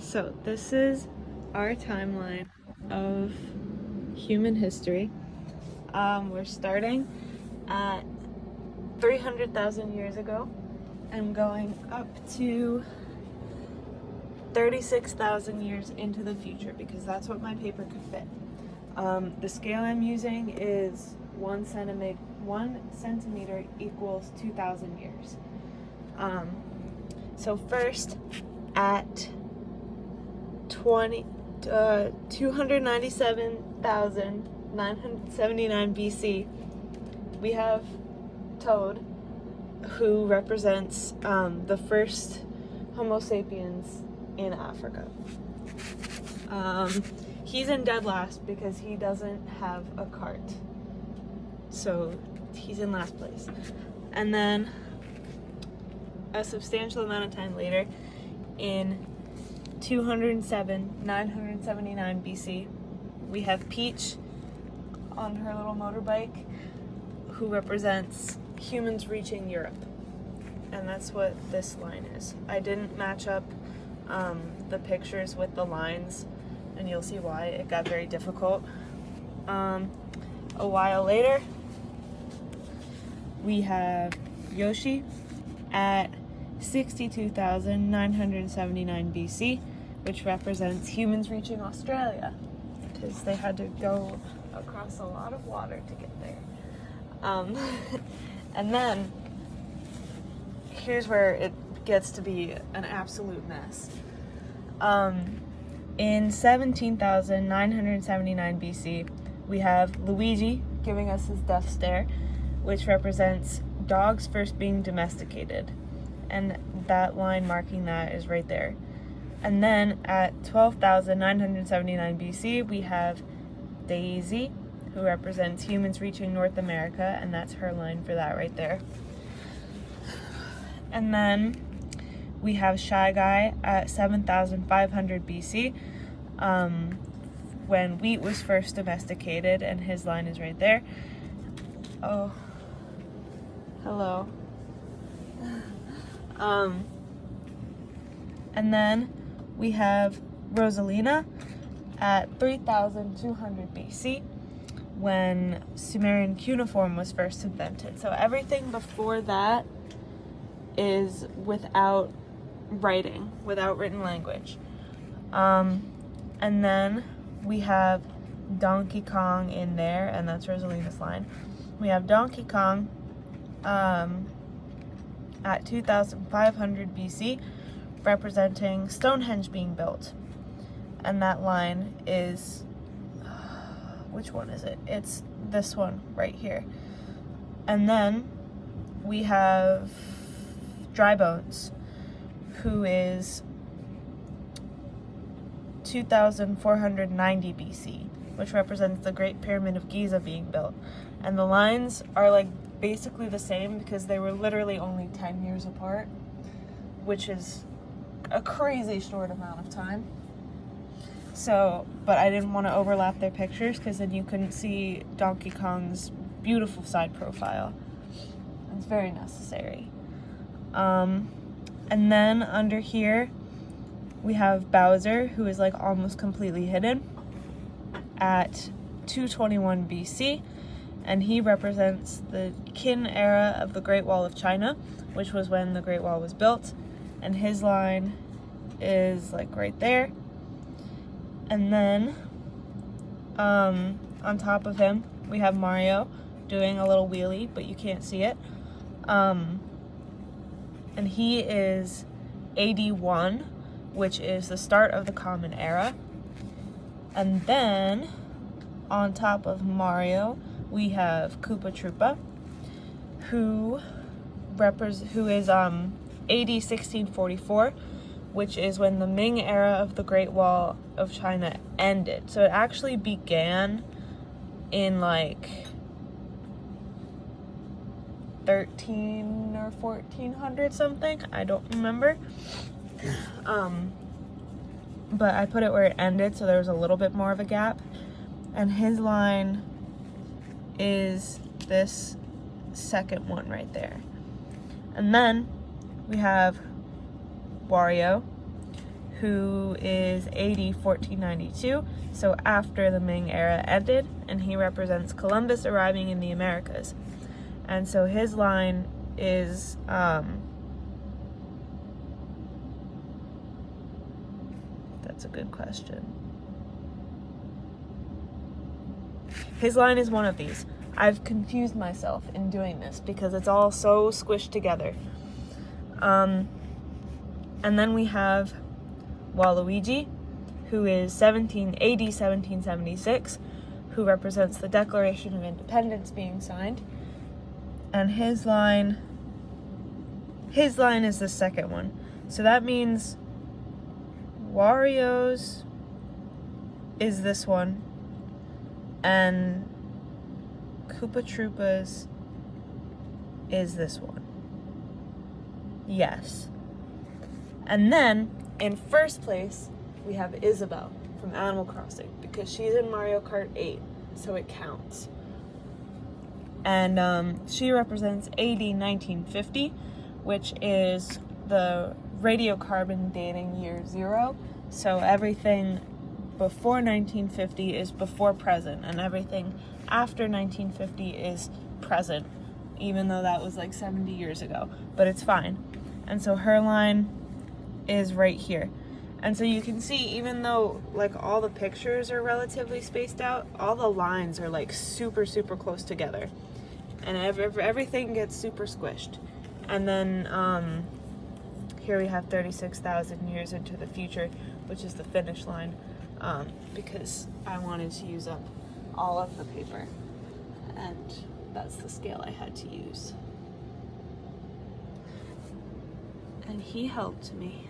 So this is our timeline of human history. We're starting at 300,000 years ago and going up to 36,000 years into the future because that's what my paper could fit. The scale I'm using is 1 centimeter equals 2,000 years. So first, at 297,979 BC, we have Toad, who represents the first Homo sapiens in Africa. He's in dead last because he doesn't have a cart, so he's in last place. And then a substantial amount of time later, in 207,979 BC, we have Peach on her little motorbike, who represents humans reaching Europe. And that's what this line is. I didn't match up the pictures with the lines, and you'll see why. It got very difficult. A while later, we have Yoshi at 62,979 BC, which represents humans reaching Australia, because they had to go across a lot of water to get there. And then, here's where it gets to be an absolute mess. In 17,979 BC, we have Luigi giving us his death stare, which represents dogs first being domesticated. And that line marking that is right there. And then at 12,979 BC, we have Daisy, who represents humans reaching North America, and that's her line for that right there. And then we have Shy Guy at 7,500 BC, when wheat was first domesticated, and his line is right there. Oh, hello. And then we have Rosalina at 3,200 BC, when Sumerian cuneiform was first invented. So everything before that is without writing, without written language. And then we have Donkey Kong in there, and that's Rosalina's line. We have Donkey Kong at 2,500 BC, representing Stonehenge being built. And that line is, which one is it? It's this one right here. And then we have Dry Bones, who is 2,490 BC, which represents the Great Pyramid of Giza being built. And the lines are like basically the same because they were literally only 10 years apart, which is a crazy short amount of time. So, but I didn't want to overlap their pictures because then you couldn't see Donkey Kong's beautiful side profile. It's very necessary. And then under here, we have Bowser, who is like almost completely hidden at 221 BC, and he represents the Qin era of the Great Wall of China, which was when the Great Wall was built, and his line is like right there. And then on top of him, we have Mario doing a little wheelie, but you can't see it. And he is AD 1, which is the start of the Common Era. And then on top of Mario, we have Koopa Troopa, who is AD 1644, which is when the Ming era of the Great Wall of China ended. So it actually began in like 13 or 1400 something. I don't remember. But I put it where it ended, so there was a little bit more of a gap. And his line is this second one right there. And then we have Wario, who is AD 1492, so after the Ming era ended, and he represents Columbus arriving in the Americas. And so his line is that's a good question. His line is one of these. I've confused myself in doing this because it's all so squished together. And then we have Waluigi, who is AD 1776, who represents the Declaration of Independence being signed. And his line is the second one. So that means Wario's is this one, and Koopa Troopa's is this one. Yes. And then, in first place, we have Isabelle from Animal Crossing, because she's in Mario Kart 8, so it counts. And she represents AD 1950, which is the radiocarbon dating year 0. So everything before 1950 is before present, and everything after 1950 is present, even though that was like 70 years ago. But it's fine. And so her line is right here. And so you can see, even though like all the pictures are relatively spaced out, all the lines are like super, super close together. And everything gets super squished. And then here we have 36,000 years into the future, which is the finish line, because I wanted to use up all of the paper, and that's the scale I had to use. And he helped me.